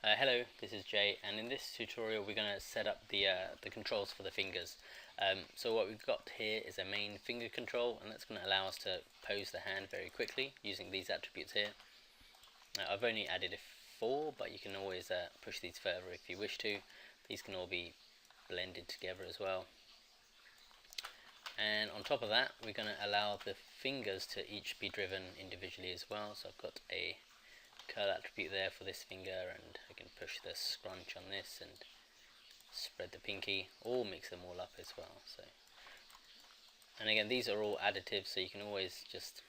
Hello, this is Jay, and in this tutorial we're going to set up the controls for the fingers. So what we've got here is a main finger control, and that's going to allow us to pose the hand very quickly using these attributes here. I've only added 4, but you can always push these further if you wish to. These can all be blended together as well. And on top of that, we're going to allow the fingers to each be driven individually as well. So I've got a curl attribute there for this finger, and I can push the scrunch on this and spread the pinky, or mix them all up as well. So, and again, these are all additives, so you can always just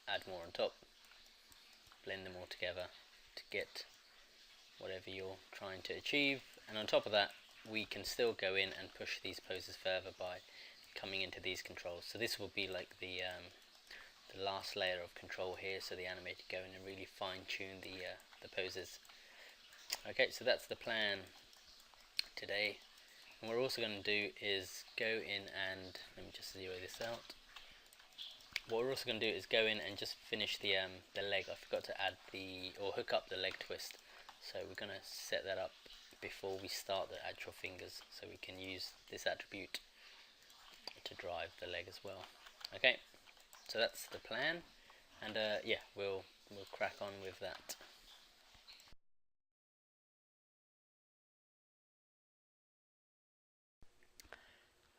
add more on top, blend them all together to get whatever you're trying to achieve. And on top of that, we can still go in and push these poses further by coming into these controls. So this will be like the last layer of control here, so the animator go in and really fine-tune the poses. Okay, so that's the plan today. And what we're also going to do is go in and let me just zero this out. What we're also going to do is go in and just finish the leg. I forgot to add or hook up the leg twist, so we're going to set that up before we start the actual fingers, so we can use this attribute to drive the leg as well. Okay, so that's the plan, and yeah, we'll crack on with that.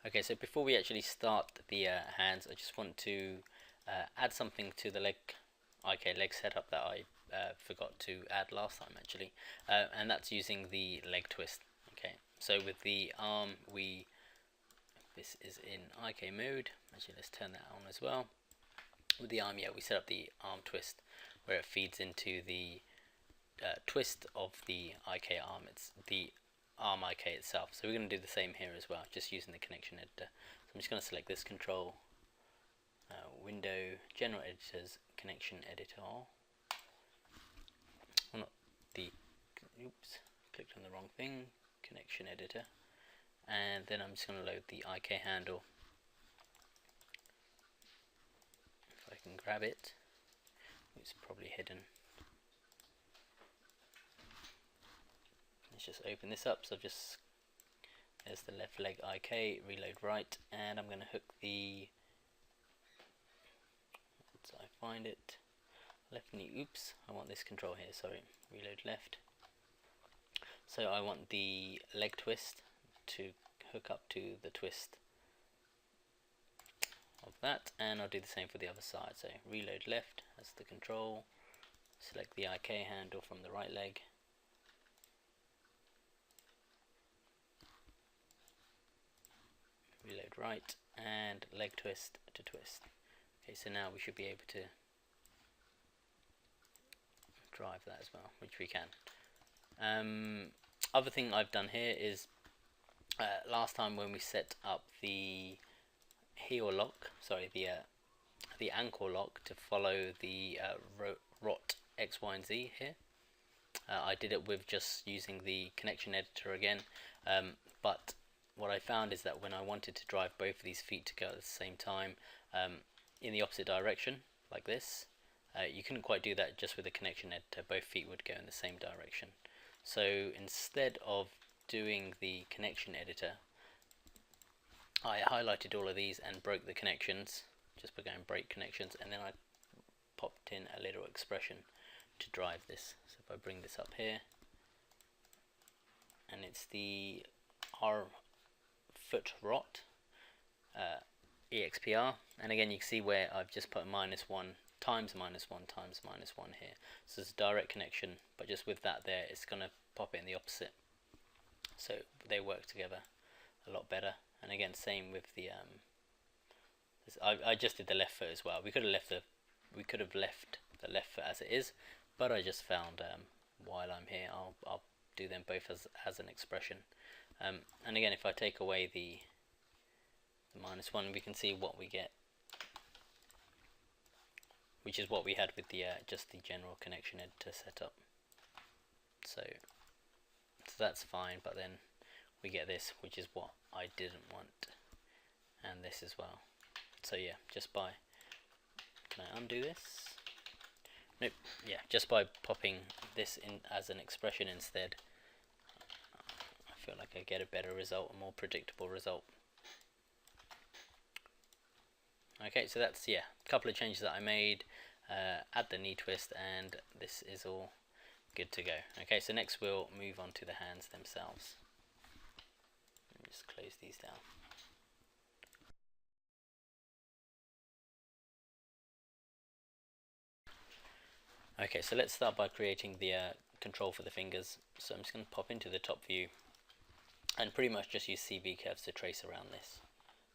Okay, so before we actually start the hands, I just want to add something to the leg setup that I forgot to add last time actually, and that's using the leg twist. Okay, so with the arm, this is in IK mode. Actually, let's turn that on as well. With the arm, yeah, we set up the arm twist where it feeds into the twist of the IK arm. It's the arm IK itself. So we're going to do the same here as well, just using the connection editor. So I'm just going to select this control, window, general editors, connection editor. Well, not the, oops, clicked on the wrong thing, connection editor. And then I'm just going to load the IK handle. If I can grab it, it's probably hidden. Let's just open this up. So there's the left leg IK, reload right, and I'm going to hook the, once I find it, left knee, oops, I want this control here, sorry, reload left. So I want the leg twist to hook up to the twist of that, and I'll do the same for the other side. So reload left as the control, select the IK handle from the right leg, reload right, and leg twist to twist. Okay, so now we should be able to drive that as well, which we can. Other thing I've done here is last time when we set up the heel lock, sorry, the ankle lock to follow the rot X, Y, and Z here. I did it with just using the connection editor again, but what I found is that when I wanted to drive both of these feet to go at the same time in the opposite direction, like this, you couldn't quite do that just with the connection editor. Both feet would go in the same direction. So instead of doing the connection editor, I highlighted all of these and broke the connections, just by going break connections, and then I popped in a little expression to drive this. So if I bring this up here, and it's the R foot rot EXPR, and again you can see where I've just put -1 times -1 times -1 here. So it's a direct connection, but just with that there, it's going to pop it in the opposite. So they work together a lot better. And again, same with the I just did the left foot as well. We could have left the left foot as it is, but I just found while I'm here, I'll do them both as an expression. And again, if I take away the -1, we can see what we get, which is what we had with the just the general connection editor setup. So that's fine, but then we get this, which is what I didn't want, and this as well. So yeah, just can I undo this? nope, yeah, just by popping this in as an expression instead, I feel like I get a better result, a more predictable result. Okay, so that's, yeah, a couple of changes that I made. Add the knee twist, and this is all good to go. Okay, so next we'll move on to the hands themselves. Let me just close these down. Okay, so let's start by creating the control for the fingers. So I'm just going to pop into the top view and pretty much just use CV curves to trace around this.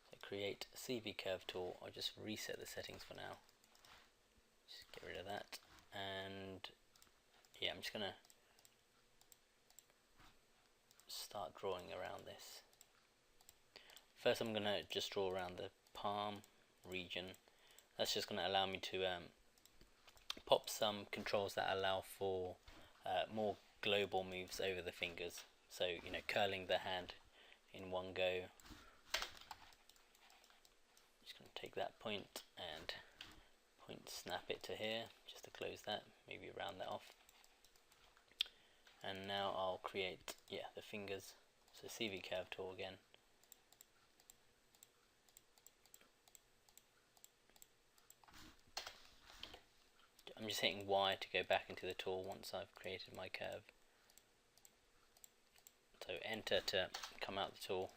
So create CV curve tool. I'll just reset the settings for now. Just get rid of that, and yeah, I'm just going to start drawing around this. First I'm going to just draw around the palm region. That's just going to allow me to pop some controls that allow for more global moves over the fingers. So, you know, curling the hand in one go. Just going to take that point and snap it to here, just to close that, maybe round that off. And now I'll create, yeah, the fingers. So CV curve tool again. I'm just hitting Y to go back into the tool once I've created my curve. So enter to come out the tool,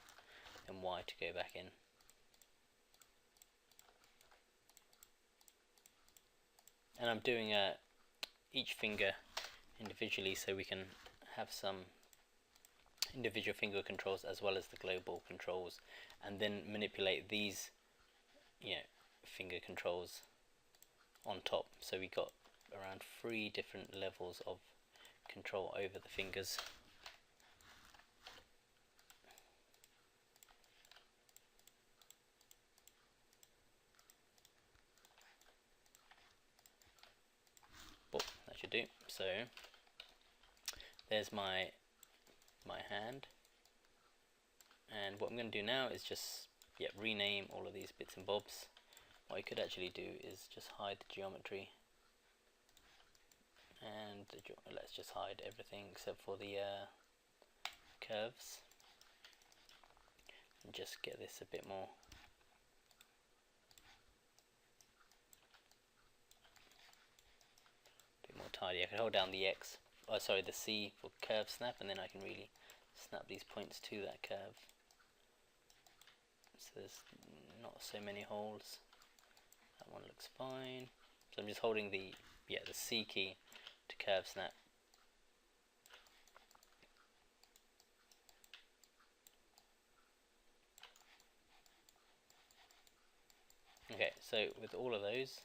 and Y to go back in. And I'm doing each finger individually so we can have some individual finger controls as well as the global controls, and then manipulate these, you know, finger controls on top. So we got around 3 different levels of control over the fingers. Oh, that should do. So there's my hand, and what I'm going to do now is just rename all of these bits and bobs. What I could actually do is just hide the geometry, and let's just hide everything except for the curves, and just get this a bit more tidy. I can hold down the X, the C for curve snap, and then I can really snap these points to that curve. So there's not so many holes. That one looks fine. So I'm just holding the C key to curve snap. Okay, so with all of those,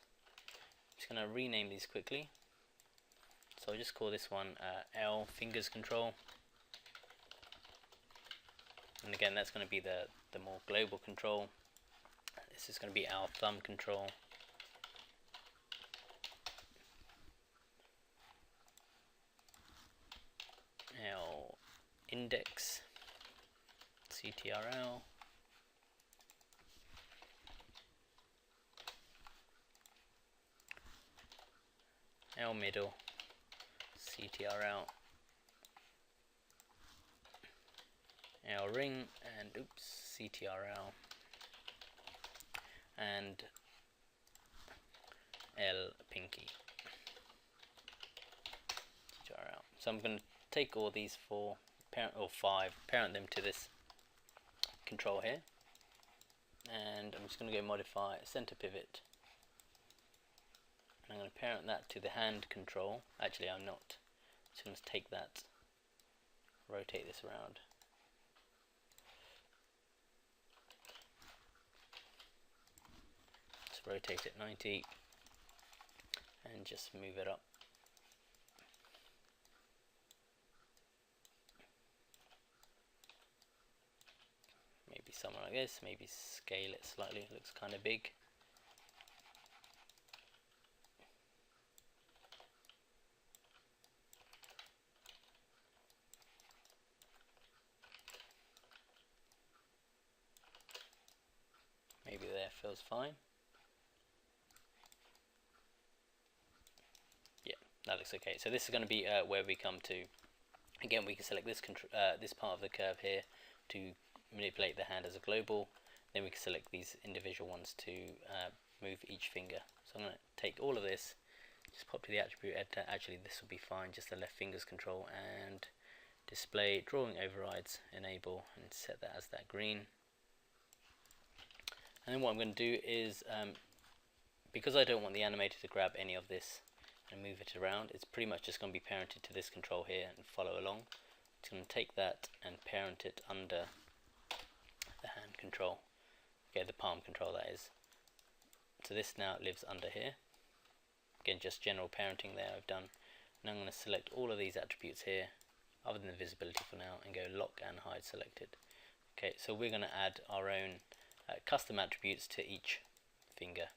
I'm just going to rename these quickly. So I'll just call this one L fingers control, and again that's going to be the more global control. This is going to be our thumb control. L index, CTRL. L middle, CTRL. L ring, and CTRL. And L pinky, CTRL. So I'm going to take all these 4 or 5, parent them to this control here, and I'm just going to go modify center pivot, and I'm going to parent that to the hand control. Actually I'm not, I'm just going to take that, rotate this around. Let's rotate it 90 and just move it up. Maybe somewhere like this, maybe scale it slightly, it looks kind of big. Maybe there feels fine. that looks okay. So this is going to be where we come to. Again, we can select this this part of the curve here to manipulate the hand as a global. Then we can select these individual ones to move each finger. So I'm going to take all of this, just pop to the attribute editor. Actually, this will be fine, just the left fingers control, and display drawing overrides, enable, and set that as that green. And then what I'm going to do is, because I don't want the animator to grab any of this and move it around, it's pretty much just going to be parented to this control here and follow along. It's going to take that and parent it under the hand control, okay, the palm control that is. So this now lives under here. Again, just general parenting there I've done. Now I'm going to select all of these attributes here, other than the visibility for now, and go lock and hide selected. Okay, so we're going to add our own custom attributes to each finger.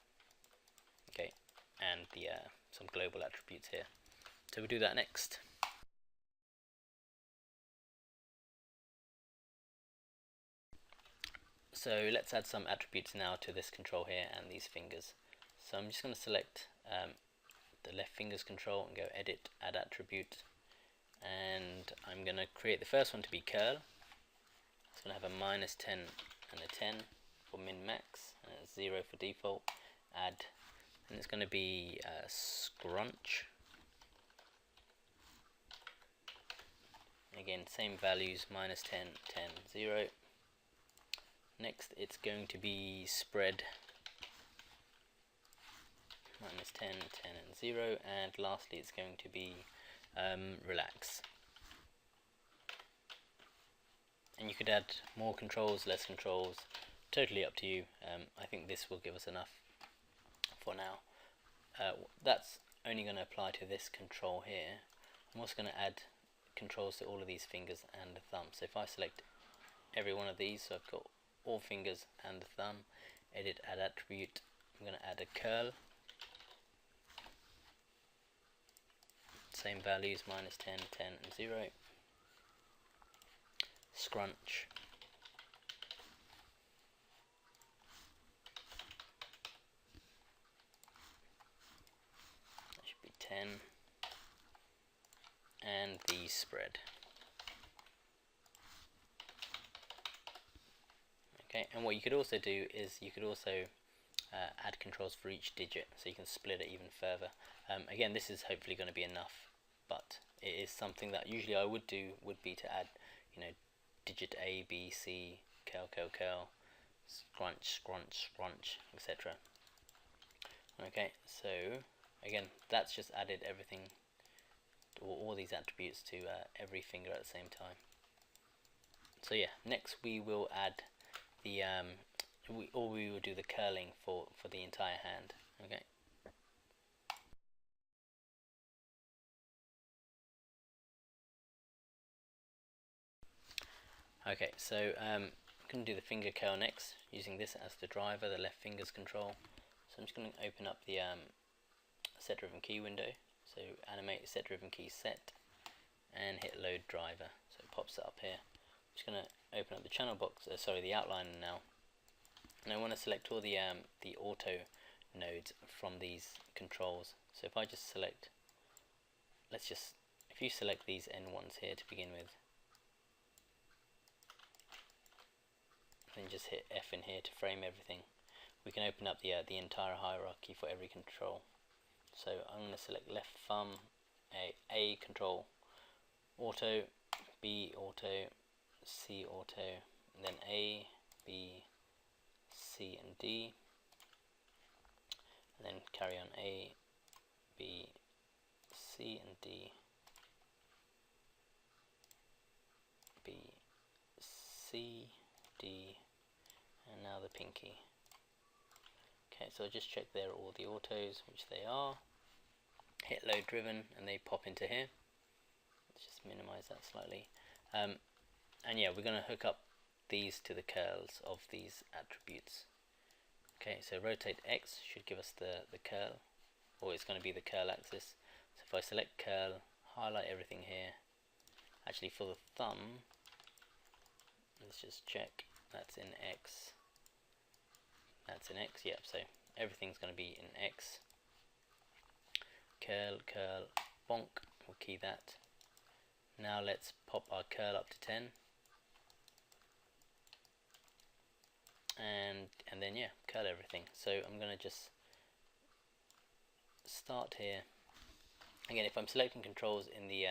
Okay, and the some global attributes here. So we'll do that next. So let's add some attributes now to this control here and these fingers. So I'm just going to select the left fingers control and go edit, add attribute, and I'm going to create the first one to be curl. It's going to have a -10 and a 10 for min max, and a 0 for default. Add, and it's going to be scrunch. Again, same values, -10, 10, 0. Next, it's going to be spread, -10, 10, and 0. And lastly, it's going to be relax. And you could add more controls, less controls, totally up to you. I think this will give us enough for now. That's only going to apply to this control here. I'm also going to add controls to all of these fingers and the thumb. So if I select every one of these, so I've got all fingers and the thumb, edit, add attribute, I'm going to add a curl, same values, -10, 10, and 0. Scrunch, that should be 10, and the spread. Okay, and what you could also do is you could also add controls for each digit, so you can split it even further. Again, this is hopefully going to be enough, but it is something that usually I would do, would be to add, you know, digit A, B, C, curl, curl, curl, scrunch, scrunch, scrunch, etc. Okay, so again, that's just added everything, all these attributes to every finger at the same time. So yeah, next we will add the we will do the curling for the entire hand. Okay. Okay, so I'm going to do the finger curl next, using this as the driver, the left fingers control. So I'm just going to open up the set driven key window. So animate set driven key set, and hit load driver. So it pops it up here. I'm just going to open up the channel box, sorry, the outliner now, and I want to select all the auto nodes from these controls. So if I just select, if you select these N ones here to begin with, then just hit F in here to frame everything, we can open up the entire hierarchy for every control. So I'm going to select left thumb, A control, auto, B auto, C auto, and then A, B, C, and D, and then carry on A, B, C, and D, B, C, D, and now the pinky. Okay, so I'll just check they're all the autos, which they are. Hit load driven, and they pop into here. Let's just minimize that slightly. And yeah, we're going to hook up these to the curls of these attributes. Okay, so rotate X should give us the curl, or it's going to be the curl axis. So if I select curl, highlight everything here. Actually, for the thumb, let's just check. That's in X. That's in X, yep, so everything's going to be in X. Curl, curl, bonk, we'll key that. Now let's pop our curl up to 10. And then yeah, curl everything. So I'm gonna just start here. Again, if I'm selecting controls in the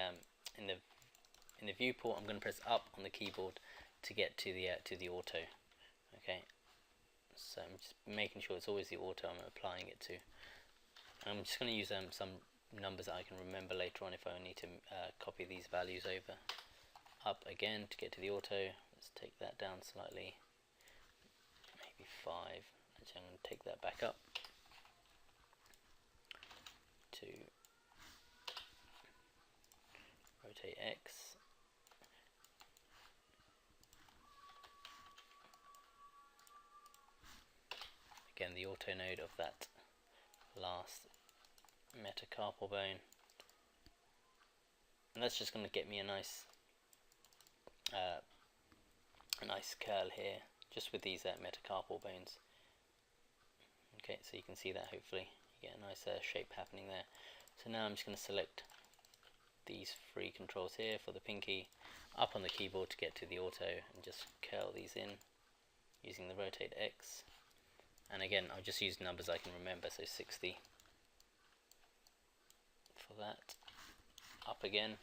viewport, I'm going to press up on the keyboard to get to the auto. Okay, so I'm just making sure it's always the auto I'm applying it to. I'm just going to use some numbers that I can remember later on if I need to copy these values over. Up again to get to the auto. Let's take that down slightly, maybe 5. Actually, I'm going to take that back up to rotate X. Again, the auto node of that last metacarpal bone, and that's just going to get me a nice curl here, just with these metacarpal bones. Okay, so you can see that. Hopefully, you get a nice shape happening there. So now I'm just going to select these 3 controls here for the pinky, up on the keyboard to get to the auto, and just curl these in using the rotate X. And again, I'll just use numbers I can remember, so 60 for that. Up again.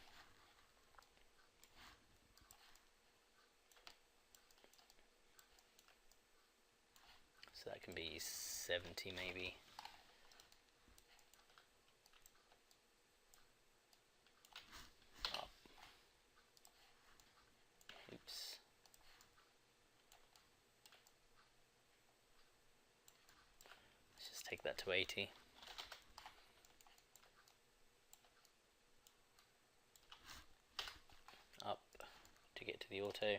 So that can be 70 maybe. Up. Oops. Let's just take that to 80. Up to get to the auto.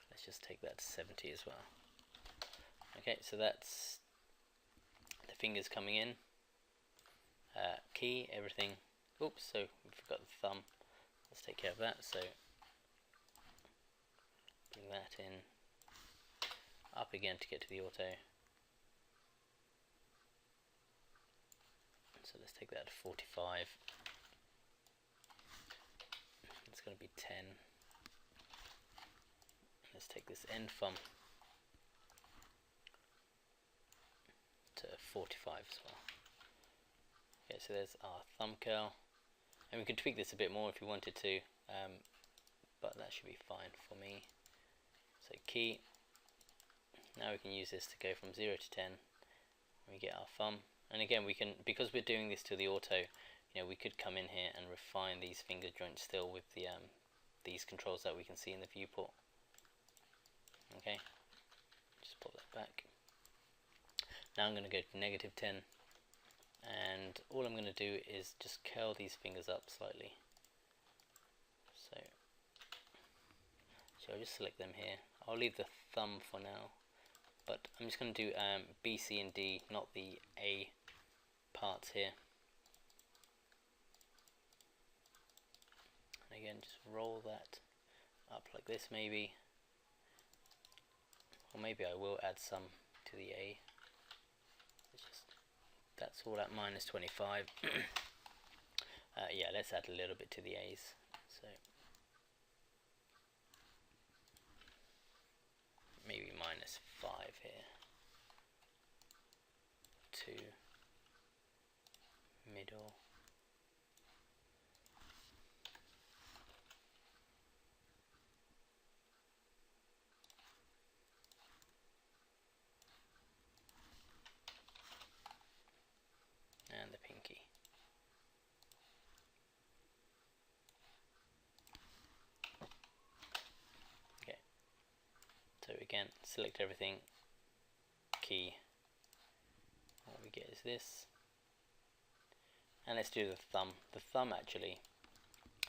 Let's just take that to 70 as well. Okay, so that's the fingers coming in. Key, everything. Oops, so we forgot the thumb. Let's take care of that. So bring that in. Up again to get to the auto. So let's take that to 45. It's going to be 10. Let's take this end thumb to 45 as well. Okay, so there's our thumb curl, and we could tweak this a bit more if you wanted to, but that should be fine for me. So key. Now we can use this to go from 0 to 10. We get our thumb, and again we can, because we're doing this to the auto, you know, we could come in here and refine these finger joints still with the these controls that we can see in the viewport. Okay, just pull that back. Now I'm going to go to -10, and all I'm going to do is just curl these fingers up slightly. So I'll just select them here. I'll leave the thumb for now, but I'm just going to do B, C and D, not the A parts here. And again, just roll that up like this maybe, or maybe I will add some to the A. It's just, that's all at -25. Yeah, let's add a little bit to the A's. So maybe -5 here. 2 middle. And the pinky. Okay, so again, select everything, key, what we get is this, and let's do the thumb. The thumb actually,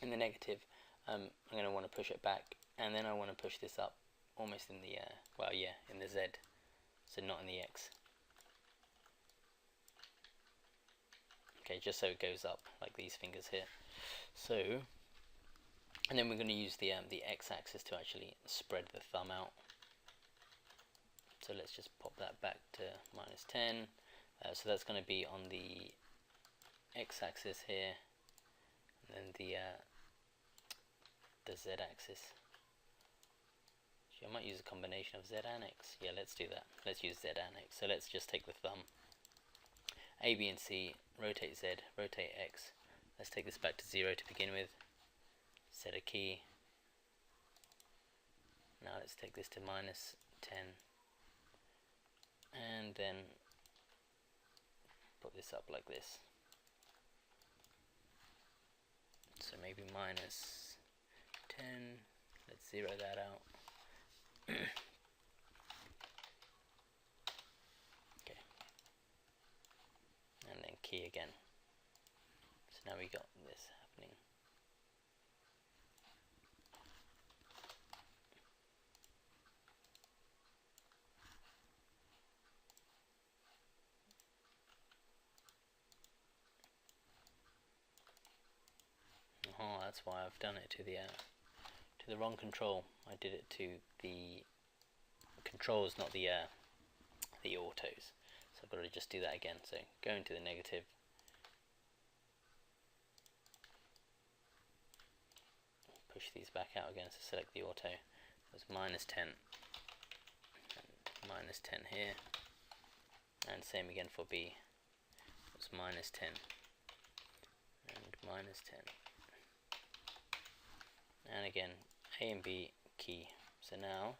in the negative, I'm going to want to push it back, and then I want to push this up almost in the, well yeah, in the Z, so not in the X. Okay, just so it goes up like these fingers here. So, and then we're going to use the X-axis to actually spread the thumb out. So let's just pop that back to -10. So that's going to be on the x-axis here, and then the z-axis. I might use a combination of z and x. Yeah, let's do that. Let's use z and x. So let's just take the thumb, A, B and C, rotate z, rotate x. Let's take this back to 0 to begin with. Set a key. Now let's take this to -10, and then put this up like this. So maybe -10. Let's zero that out. Okay, and then key again. So now we got this happening. Oh, that's why I've done it to the wrong control. I did it to the controls, not the autos. So I've got to just do that again. So go into the negative, push these back out again. So select the auto. It was -10, and -10 here, and same again for B. It was -10 and -10. And again, A and B key. So now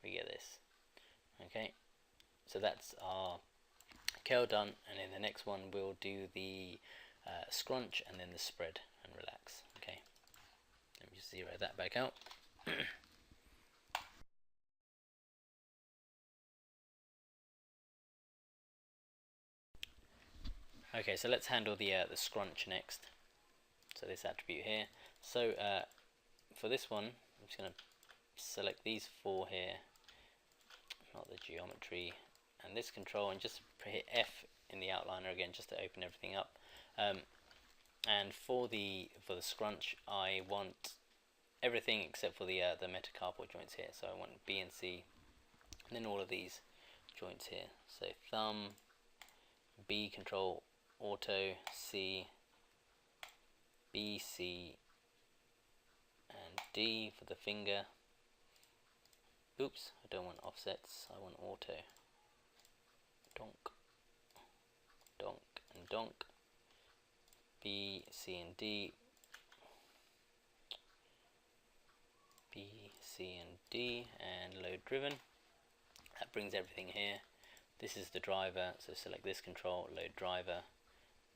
we get this. Okay, so that's our curl done, and in the next one we'll do the scrunch and then the spread and relax. Okay, let me just zero that back out. Okay, so let's handle the scrunch next. So this attribute here. So for this one, I'm just going to select these 4 here, not the geometry, and this control, and just hit F in the outliner again, just to open everything up. And for the scrunch, I want everything except for the metacarpal joints here. So I want B and C, and then all of these joints here. So thumb, B control auto, C, B, C, and D for the finger. Oops, I don't want offsets, I want auto. Donk, donk, and donk. B, C, and D. B, C, and D, and load driven. That brings everything here. This is the driver, so select this control, load driver,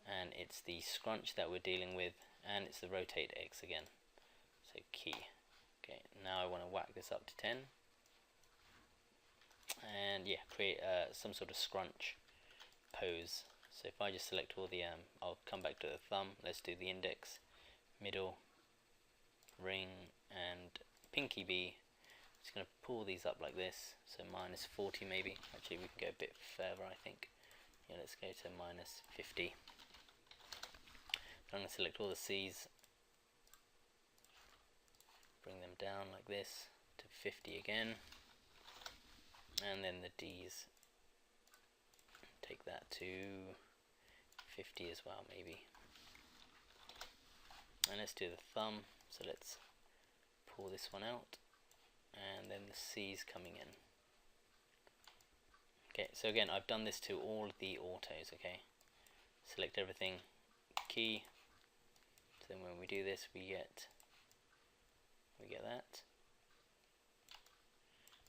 and it's the scrunch that we're dealing with, and it's the rotate X again. So key. Okay, now I want to whack this up to 10, and yeah, create some sort of scrunch pose. So if I just select all the, I'll come back to the thumb. Let's do the index, middle, ring, and pinky B. Just going to pull these up like this. So -40 maybe. Actually, we can go a bit further, I think. Yeah, let's go to -50. I'm going to select all the C's, bring them down like this to 50 again, and then the D's, take that to 50 as well maybe. And let's do the thumb, so let's pull this one out, and then the C's coming in. Okay, so again, I've done this to all the autos. Okay, select everything, key. So then when we do this, we get that.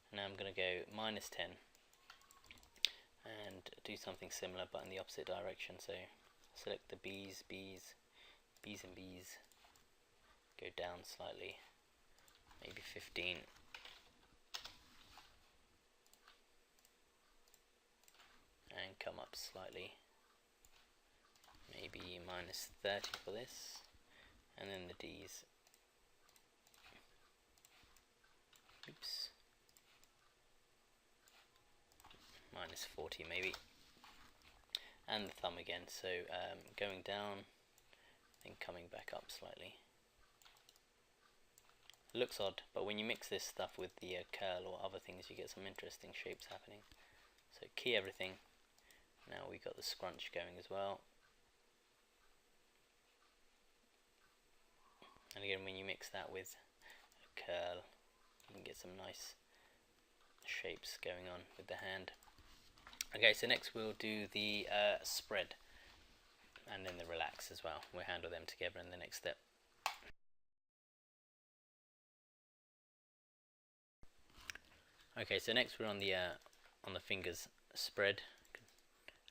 And now I'm going to go -10 and do something similar, but in the opposite direction. So select the B's, B's, B's and B's. Go down slightly, maybe 15. And come up slightly, maybe -30 for this, and then the D's. Oops. -40 maybe, and the thumb again. So going down, then coming back up slightly. It looks odd, but when you mix this stuff with the curl or other things, you get some interesting shapes happening. So key everything. Now we got the scrunch going as well. And again, when you mix that with a curl, you can get some nice shapes going on with the hand. Okay, so next we'll do the spread and then the relax as well. We'll handle them together in the next step. Okay, so next we're on the fingers spread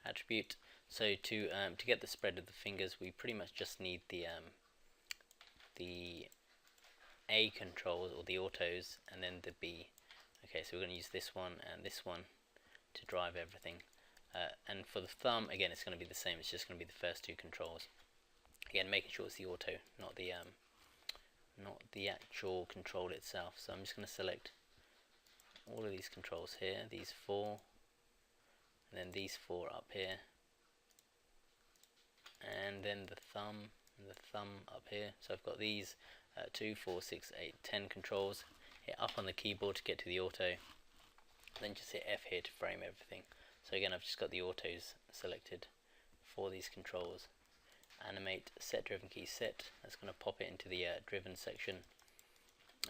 attribute. So to get the spread of the fingers, we pretty much just need the A controls, or the autos, and then the B. Okay, so we're going to use this one and this one to drive everything. And for the thumb, again, it's going to be the same. It's just going to be the first two controls. Again, making sure it's the auto, not the actual control itself. So I'm just going to select all of these controls here, these four, and then these four up here, and then the thumb and the thumb up here. So I've got these 2, 4, 6, 8, 10 controls. Hit up on the keyboard to get to the auto, then just hit F here to frame everything. So again, I've just got the autos selected for these controls. Animate set driven key set. That's going to pop it into the driven section,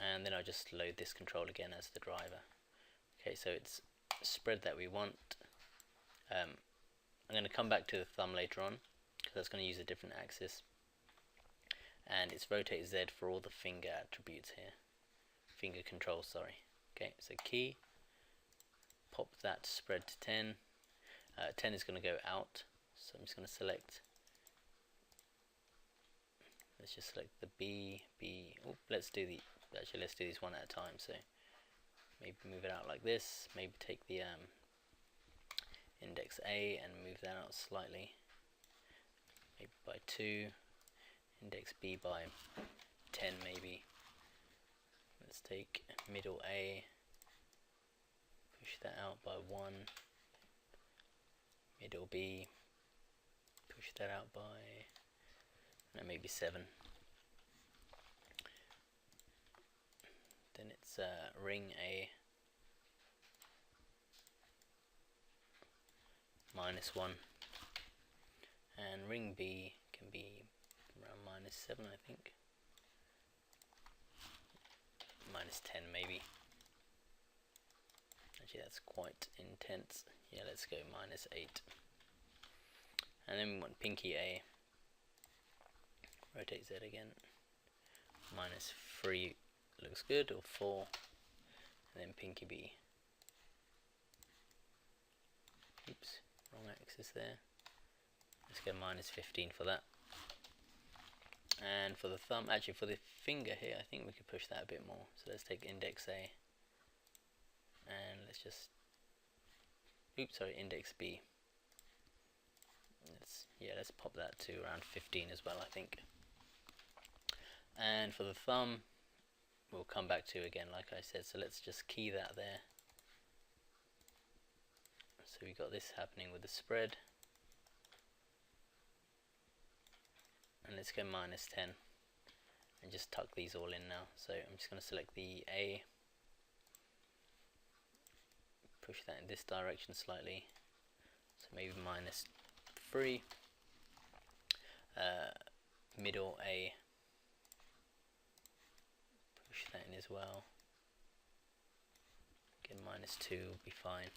and then I'll just load this control again as the driver. Okay, so it's spread that we want. I'm going to come back to the thumb later on because that's going to use a different axis, and it's rotate Z for all the finger attributes here, finger controls, sorry. Okay, so key, pop that spread to 10. 10 is going to go out, so I'm just going to select, let's just select the B. Oh, let's do these one at a time. So maybe move it out like this, maybe take the index A and move that out slightly, maybe by 2, index B by 10 maybe. Let's take middle A, push that out by 1, middle B, push that out by maybe 7. Then it's ring A, -1, and ring B can be around -7, I think, -10 maybe. Actually, that's quite intense. Yeah, let's go -8. And then we want pinky A, rotate Z again, -3 looks good, or 4, and then pinky B. Oops, wrong axis there. Let's go -15 for that. And for the thumb, actually for the finger here, I think we could push that a bit more. So let's take index A, and let's just, oops, sorry, index B. Let's pop that to around 15 as well, I think. And for the thumb, we'll come back to again, like I said. So let's just key that there. So we got this happening with the spread, and let's go -10 and just tuck these all in now. So I'm just going to select the A, push that in this direction slightly, so maybe -3, middle A, push that in as well, again -2 will be fine.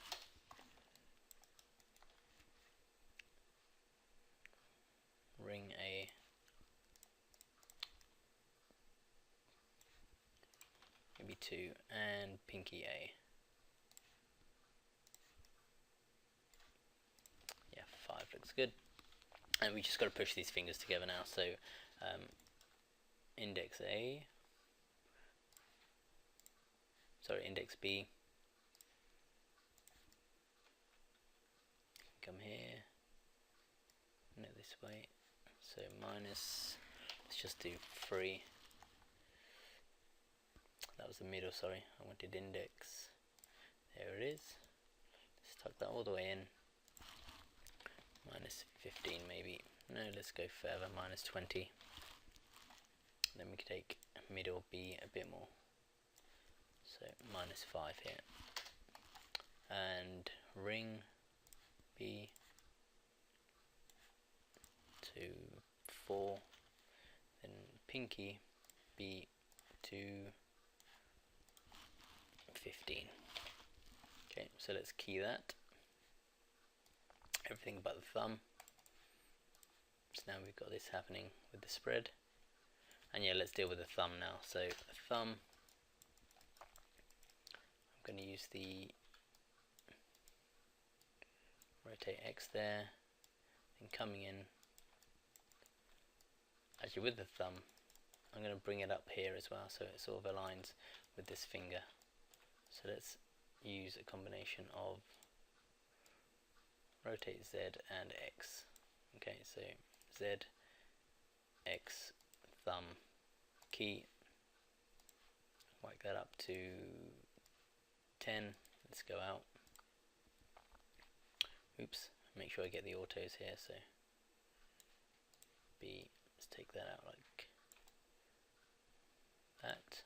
Ring A, maybe 2, and pinky A. Yeah, 5 looks good. And we just got to push these fingers together now. So index A, sorry, index B, come here, no, this way, so let's just do 3, that was the middle, sorry, I wanted index, there it is, let's tuck that all the way in, -15 maybe, no, let's go further, -20, then we can take middle B a bit more, so -5 here, and ring B, 2, 4, then pinky be to 15. Okay, so let's key that. Everything but the thumb. So now we've got this happening with the spread. And yeah, let's deal with the thumb now. So the thumb, I'm going to use the rotate X there, and coming in, actually with the thumb, I'm going to bring it up here as well, so it sort of aligns with this finger. So let's use a combination of rotate Z and X. Okay, so Z, X, thumb, key, whack that up to 10, let's go out. Oops, make sure I get the autos here, so B, let's take that out like that.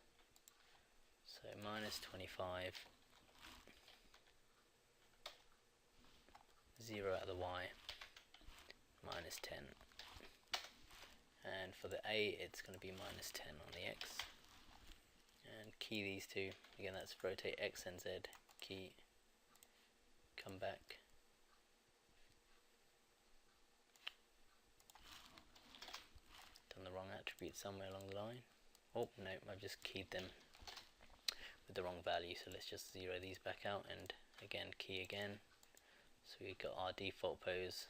So minus 25, 0 out of the Y, minus 10. And for the A, it's going to be minus 10 on the X. And key these two. Again, that's rotate X and Z. Key, come back. Done the wrong attribute somewhere along the line. Oh, no, I've just keyed them with the wrong value. So let's just zero these back out and again, key again. So we've got our default pose.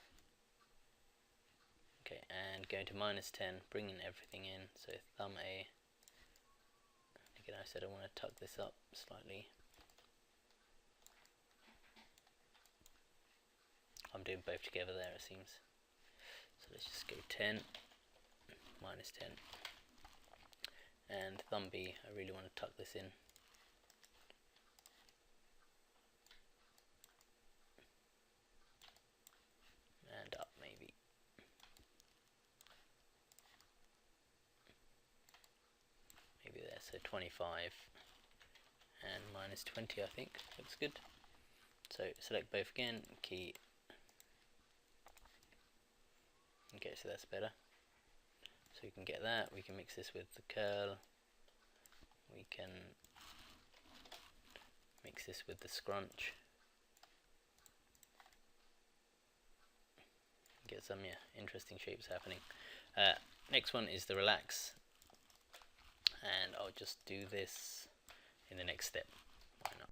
Okay, and going to minus 10, bringing everything in, so thumb A. Again, I said I want to tuck this up slightly. I'm doing both together there, it seems. So let's just go 10, minus 10. And thumb B, I really want to tuck this in. And up maybe. Maybe there, so 25 and minus 20 I think, looks good. So select both again, key. Okay, so that's better. So we can get that, we can mix this with the curl, we can mix this with the scrunch. Get some interesting shapes happening. Next one is the relax, and I'll just do this in the next step. Why not?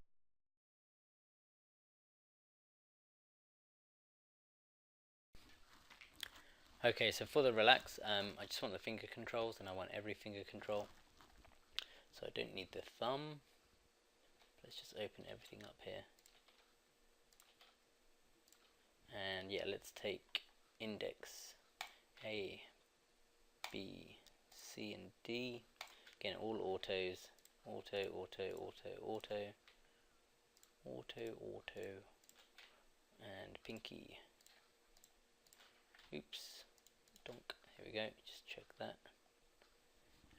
Okay, so for the relax, I just want the finger controls, and I want every finger control. So I don't need the thumb. Let's just open everything up here. And yeah, let's take index A, B, C and D. Again, all autos. Auto, auto, auto, auto, auto, auto, and pinky. Oops, donk. Here we go. Just check that.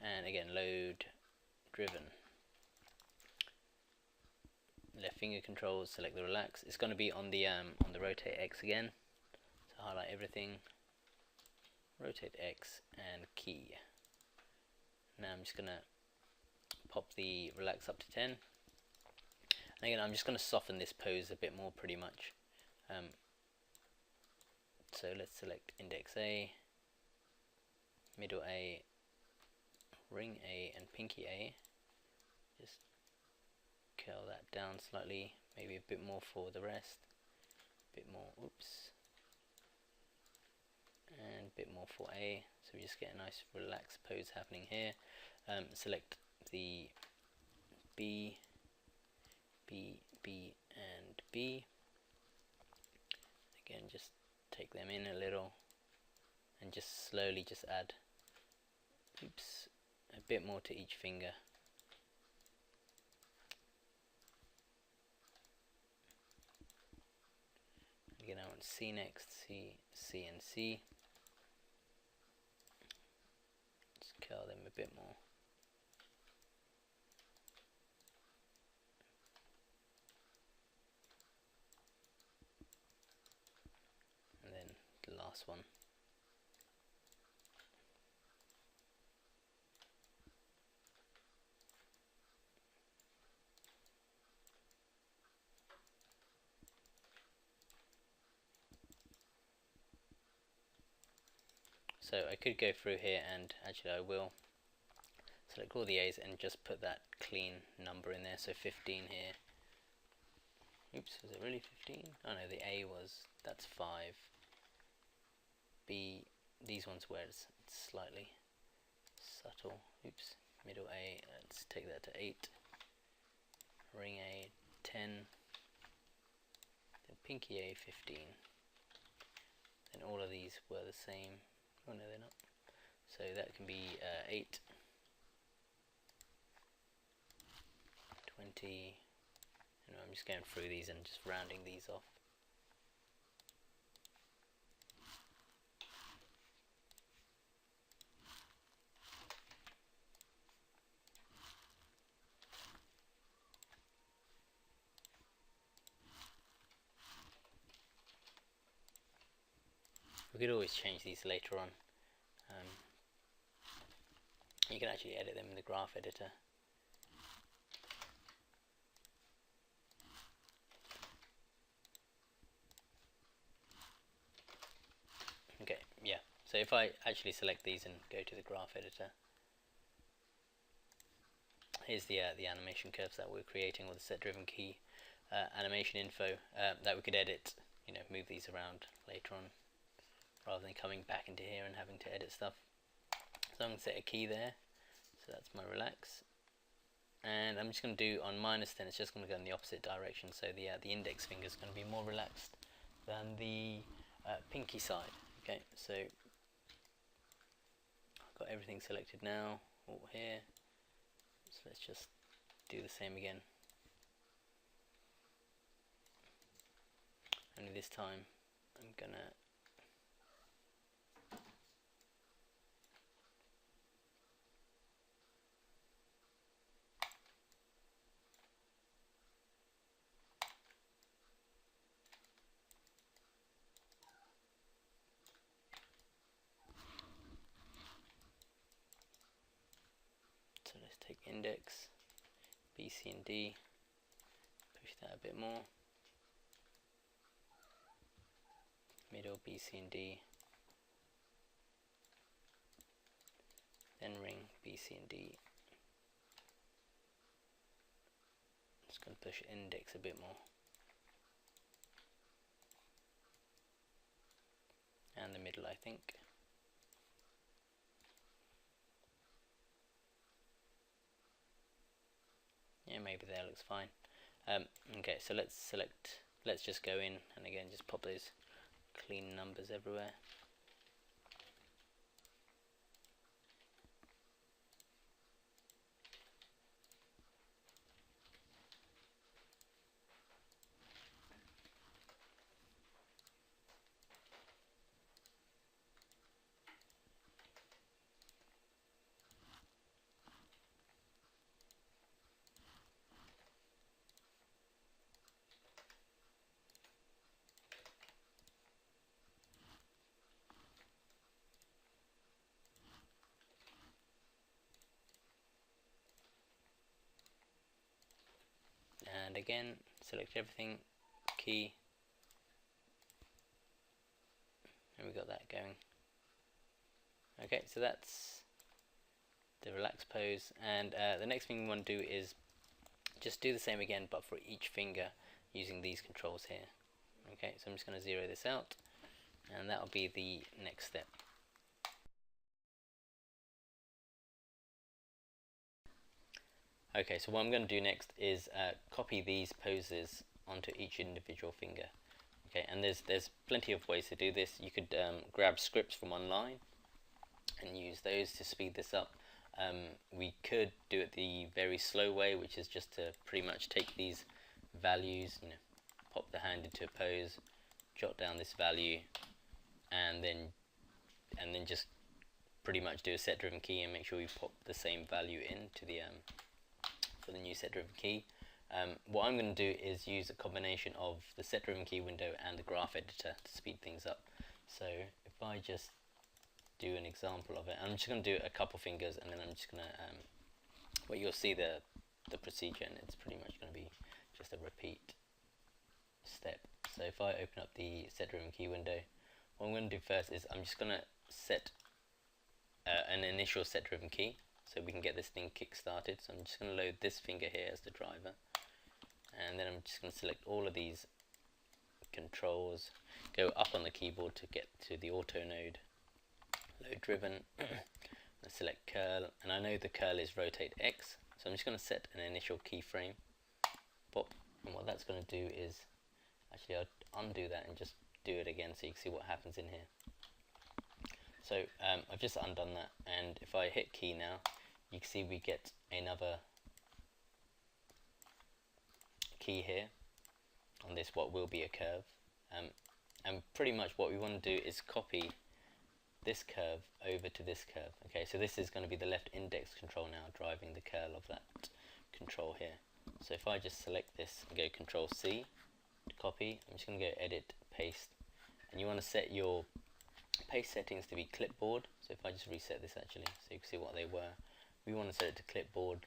And again, load driven. Left finger controls. Select the relax. It's going to be on the rotate X again. So highlight everything. Rotate X and key. Now I'm just going to pop the relax up to 10. And again, I'm just going to soften this pose a bit more pretty much. So let's select index A, middle A, ring A and pinky A. Just curl that down slightly, maybe a bit more for the rest. A bit more, oops. And a bit more for A, so we just get a nice relaxed pose happening here. Select the B, B, B and B. Again, just take them in a little and just slowly just add, oops, a bit more to each finger. Again, I want C next, C, C and C. Just curl them a bit more. And then the last one. So I could go through here, and actually I will select all the A's and just put that clean number in there. So 15 here. Oops, was it really 15? Oh no, the A was, that's 5. B, these ones where it's slightly subtle. Oops, middle A, let's take that to 8. Ring A, 10. Then pinky A, 15. Then all of these were the same. Oh no, they're not. So that can be 8, 20. I'm just going through these and just rounding these off. We could always change these later on. You can actually edit them in the graph editor. Okay, yeah. So if I actually select these and go to the graph editor, here's the animation curves that we're creating with the set driven key animation info that we could edit, move these around later on rather than coming back into here and having to edit stuff. So I'm going to set a key there, so that's my relax, and I'm just going to do on -10, it's just going to go in the opposite direction, so the index finger is going to be more relaxed than the pinky side. Okay, so I've got everything selected now, all here, so let's just do the same again, only this time I'm going to take index, B, C and D, push that a bit more, middle, B, C and D, then ring, B, C and D. Just going to push index a bit more, and the middle, I think. Yeah, maybe there looks fine. Okay, so let's just go in and again just pop those clean numbers everywhere. And again, select everything, key, and we got that going. Okay, so that's the relax pose, and the next thing we want to do is just do the same again, but for each finger using these controls here. Okay, so I'm just going to zero this out, and that will be the next step. Okay, so what I'm going to do next is copy these poses onto each individual finger. Okay, and there's plenty of ways to do this. You could grab scripts from online and use those to speed this up. We could do it the very slow way, which is just to pretty much take these values, pop the hand into a pose, jot down this value, and then just pretty much do a set driven key and make sure we pop the same value into the for the new set driven key. What I'm going to do is use a combination of the set driven key window and the graph editor to speed things up. So if I just do an example of it, I'm just going to do a couple fingers, and then I'm just going to well, you'll see the procedure, and it's pretty much going to be just a repeat step. So if I open up the set driven key window, what I'm going to do first is I'm just going to set an initial set driven key so we can get this thing kick started. So I'm just going to load this finger here as the driver, and then I'm just going to select all of these controls, go up on the keyboard to get to the auto node, load driven, select curl, and I know the curl is rotate X, so I'm just going to set an initial keyframe, pop, and what that's going to do is, actually I'll undo that and just do it again so you can see what happens in here. So I've just undone that, and if I hit key now, you can see we get another key here on this what will be a curve, and pretty much what we want to do is copy this curve over to this curve. Okay, so this is going to be the left index control now driving the curl of that control here. So if I just select this and go Control C to copy, I'm just going to go edit, paste, and you want to set your paste settings to be clipboard. So if I just reset this actually so you can see what they were, we want to set it to clipboard,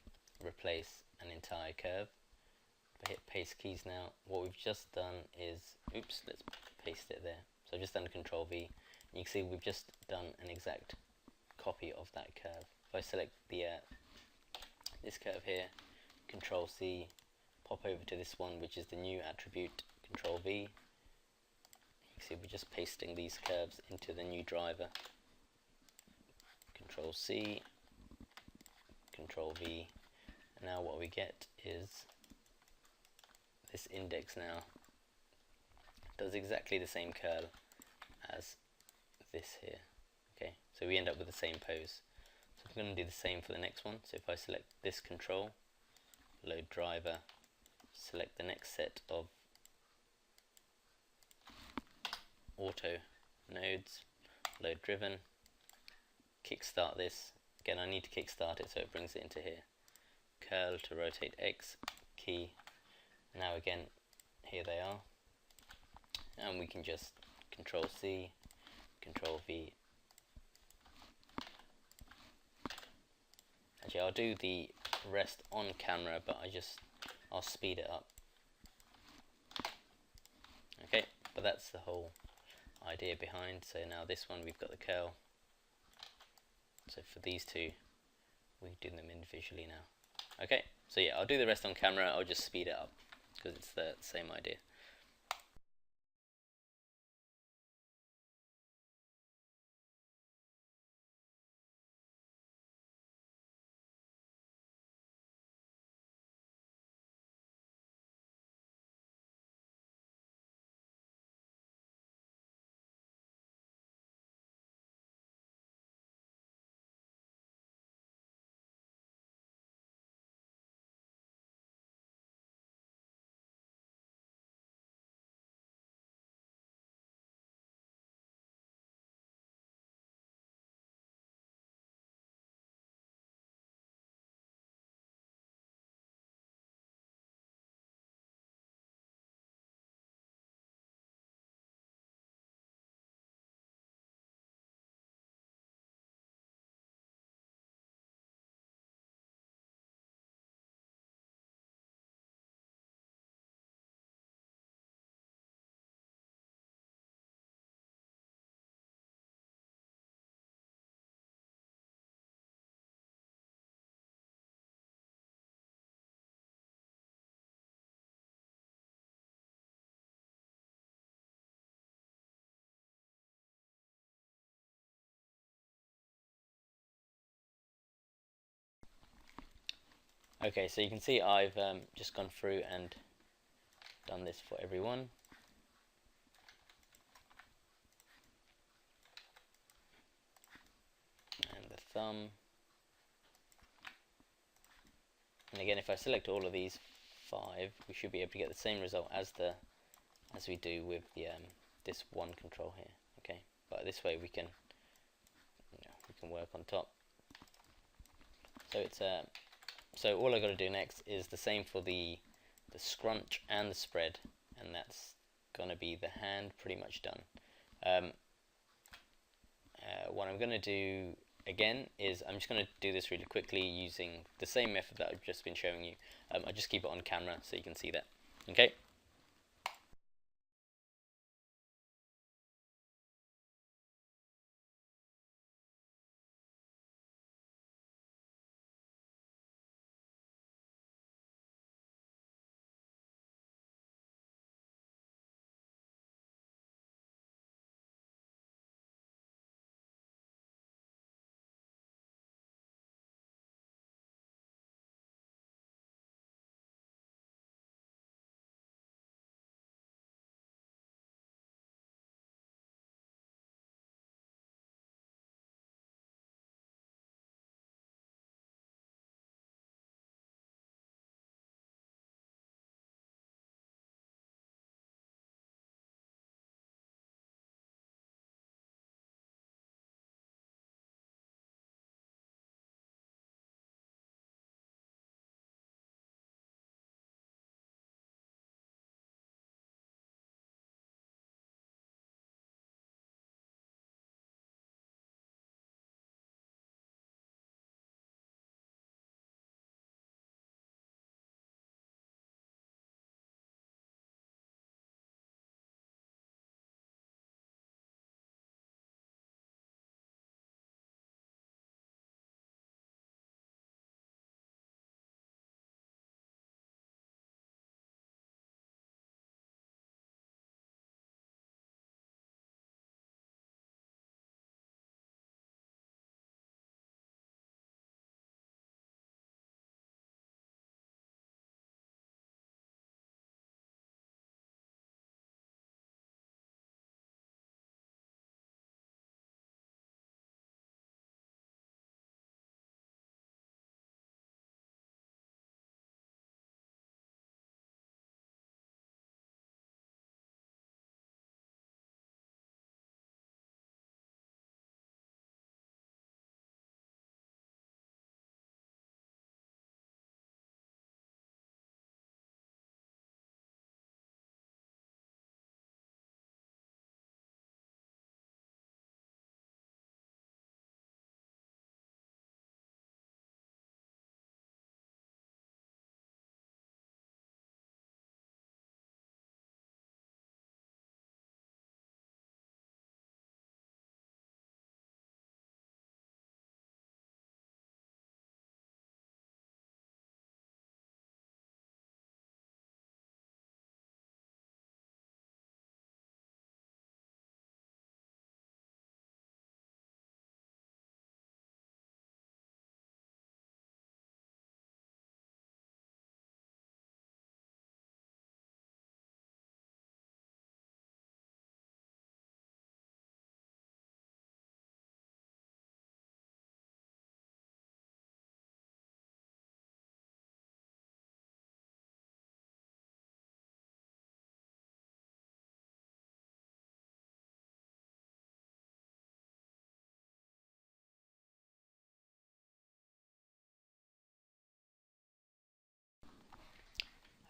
replace an entire curve. If I hit paste keys now, what we've just done is, oops, let's paste it there. So I've just done Control V, and you can see we've just done an exact copy of that curve. If I select the this curve here, Control C, pop over to this one which is the new attribute, Control V, you can see we're just pasting these curves into the new driver. Control C, Control V, and now what we get is this index now does exactly the same curl as this here. Okay, so we end up with the same pose. So I'm going to do the same for the next one. So if I select this control, load driver, select the next set of auto nodes, load driven, kickstart this. Again, I need to kickstart it so it brings it into here. Curl to rotate X, key. Now again, here they are, and we can just Control C, Control V. Actually, I'll do the rest on camera, but I'll speed it up. Okay, but that's the whole idea behind. So now this one we've got the curl. So for these two, we do them individually now. Okay, so yeah, I'll do the rest on camera. I'll just speed it up because it's the same idea. Okay, so you can see I've just gone through and done this for everyone. And the thumb. And again, if I select all of these 5, we should be able to get the same result as we do with the this one control here. Okay, but this way we can work on top. So it's so all I got to do next is the same for the scrunch and the spread, and that's going to be the hand pretty much done. What I'm going to do again is I'm just going to do this really quickly using the same method that I've just been showing you. I'll just keep it on camera so you can see that. Okay.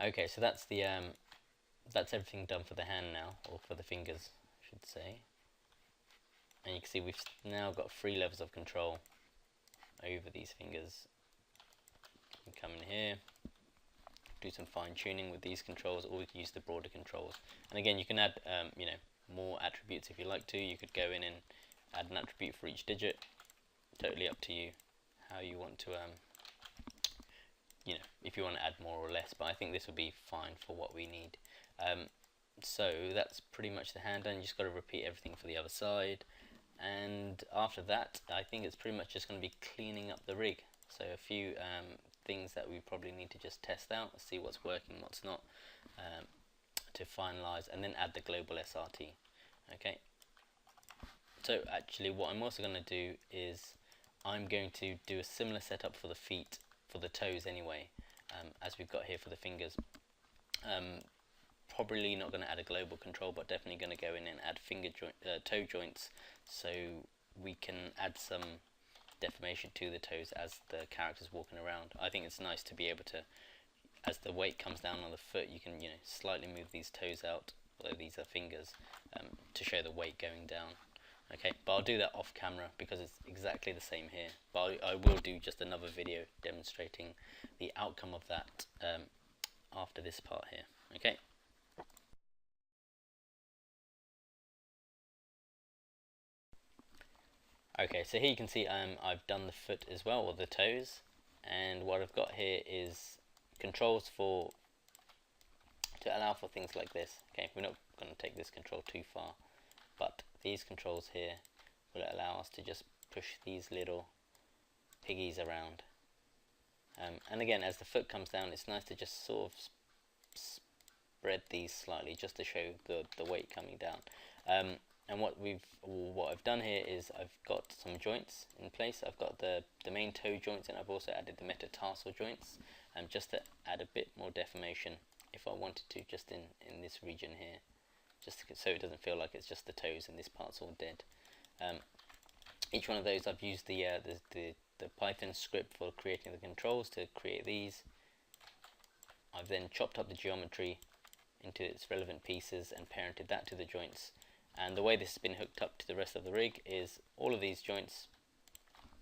Okay, so that's everything done for the hand now, or for the fingers, I should say. And you can see we've now got 3 levels of control over these fingers. You can come in here, do some fine tuning with these controls, or we can use the broader controls. And again, you can add more attributes if you like to. You could go in and add an attribute for each digit. Totally up to you how you want to if you want to add more or less, but I think this will be fine for what we need. So that's pretty much the hand done. You just got to repeat everything for the other side, and after that I think it's pretty much just going to be cleaning up the rig. So a few things that we probably need to just test out, see what's working, what's not, to finalize, and then add the global SRT. Okay, so actually what I'm also going to do is I'm going to do a similar setup for the feet, for the toes anyway, as we've got here for the fingers. Probably not going to add a global control, but definitely going to go in and add toe joints, so we can add some deformation to the toes as the character's walking around. I think it's nice to be able to, as the weight comes down on the foot, you can slightly move these toes out, although these are fingers, to show the weight going down. Okay, but I'll do that off camera because it's exactly the same here. But I will do just another video demonstrating the outcome of that after this part here. Okay. Okay, so here you can see I've done the foot as well, or the toes, and what I've got here is controls to allow for things like this. Okay, we're not going to take this control too far, but these controls here will allow us to just push these little piggies around. And again, as the foot comes down, it's nice to just sort of spread these slightly, just to show the weight coming down. And what I've done here is I've got some joints in place. I've got the main toe joints, and I've also added the metatarsal joints, just to add a bit more deformation if I wanted to, just in this region here, just so it doesn't feel like it's just the toes and this part's all dead. Each one of those, I've used the Python script for creating the controls to create these. I've then chopped up the geometry into its relevant pieces and parented that to the joints. And the way this has been hooked up to the rest of the rig is all of these joints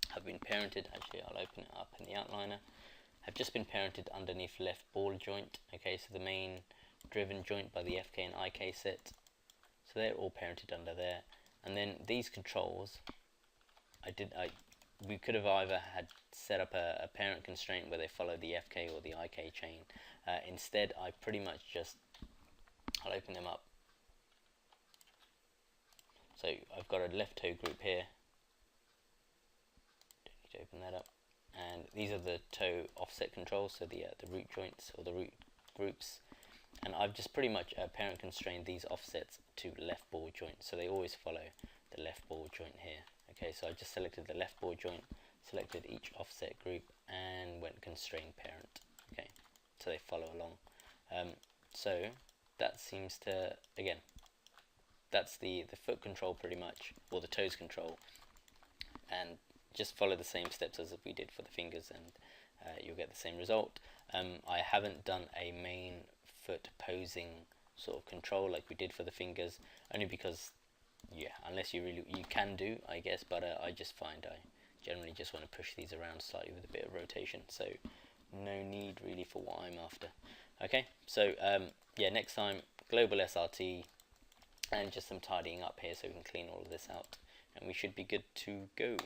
have been parented. Actually, I'll open it up in the outliner. Have just been parented underneath left ball joint. Okay, so the main driven joint by the FK and IK set. So they're all parented under there. And then these controls, we could have either had set up a parent constraint where they follow the FK or the IK chain. Instead, I pretty much just, I'll open them up. So I've got a left toe group here. Don't need to open that up. And these are the toe offset controls, so the root joints or the root groups. And I've just pretty much parent constrained these offsets to left ball joint, so they always follow the left ball joint here. Okay, so I just selected the left ball joint, selected each offset group, and went constrain parent. Okay, so they follow along. So that seems to, again, that's the foot control pretty much, or the toes control, and just follow the same steps as we did for the fingers, and you'll get the same result. I haven't done a main foot posing sort of control like we did for the fingers, only because, yeah, unless you can do, I guess, but I just find I generally just want to push these around slightly with a bit of rotation, so no need really for what I'm after. Okay, so yeah, next time, global SRT, and just some tidying up here so we can clean all of this out, and we should be good to go.